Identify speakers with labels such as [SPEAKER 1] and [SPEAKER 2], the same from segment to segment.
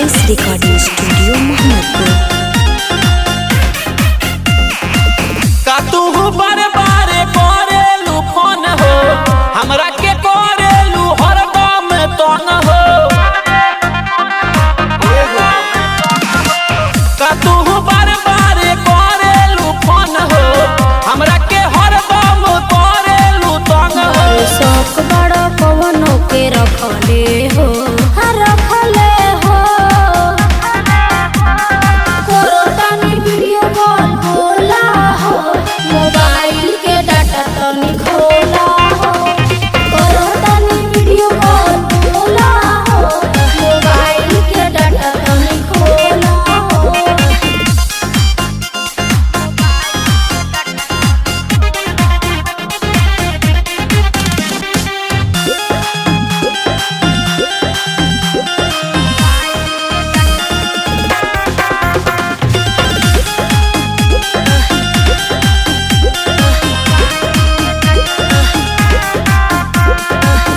[SPEAKER 1] Kamlesh recording studio Mohammadpur.
[SPEAKER 2] का तू बारे बारे करेलू फोन हो, हमरा के करेलू हरदम तंग हो। का तू बारे बारे करेलू फोन हो, हमरा के हरदम करेलू तंग हो।
[SPEAKER 1] शौक बड़ा पवनों के रखले हो, रखले हो। करो तनी वीडियो कॉल बोला हो, मोबाइल के डाटा तनी खोला हो। करो तनी वीडियो कॉल बोला हो, मोबाइल के डाटा तनी खोला हो।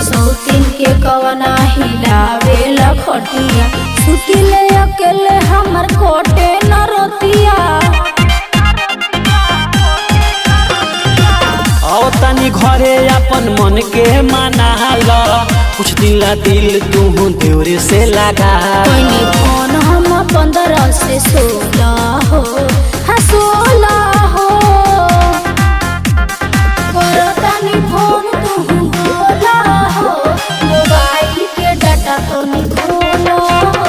[SPEAKER 1] सौतीन के कवना हिलावे लखटिया, सुतिले अकेले हमर कोटे न रोतिया।
[SPEAKER 2] आओ तनी घरे अपन मन के मनाल, कुछ दिला दिल तू देवरे से लगा।
[SPEAKER 1] कोई फोन हम 15 से 16 हो, हाँ 16 हो। करो तनी फोन तू बोला हो, मोबाइल के डाटा तनी खोला हो।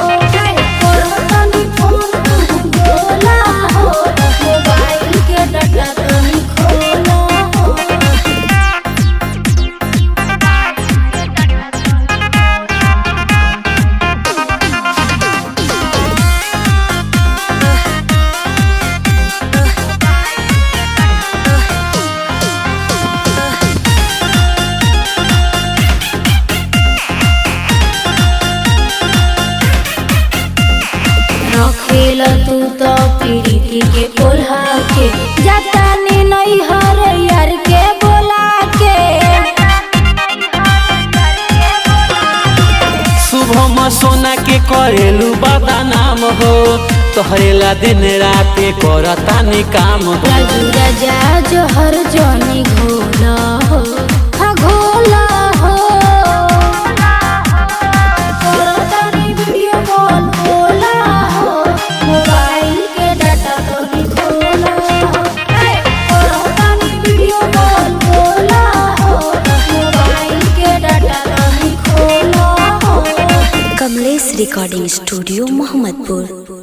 [SPEAKER 1] करो तनी फोन तू बोला हो, मोबाइल के डाटा तनी खोला हो। रखेल तू तो पीड़िती के कोल्हा के, जाता नहीं हर यार के बोला के।
[SPEAKER 2] सुबह सोना के करेलू बदनाम हो, तोहरेला दिन रात करता नी काम हो।
[SPEAKER 1] राजू राजा जो हर जोनी घोला हो, हाँ घोला हो। करो तनी वीडियो कॉल बोला हो, मोबाइल के डाटा तनी खोला हो। करो तनी वीडियो कॉल बोला हो, मोबाइल के डाटा तनी खोला हो। Kamlesh recording studio Mohammadpur.